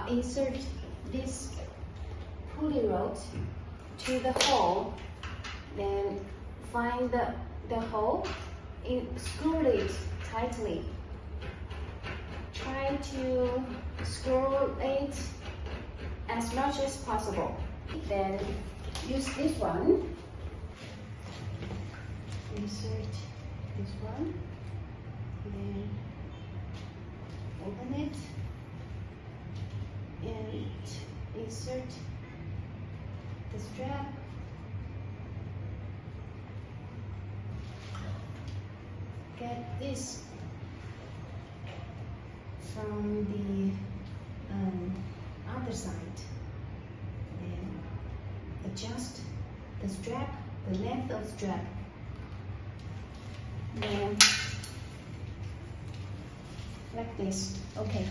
insert this pulley rod to the hole, then find the hole, screw it tightly. Try to screw it as much as possible. Then use this one. Insert this one. Then open it and insert the strap. Get this from the other side. Then adjust the strap, the length of strap. Then like this. Okay.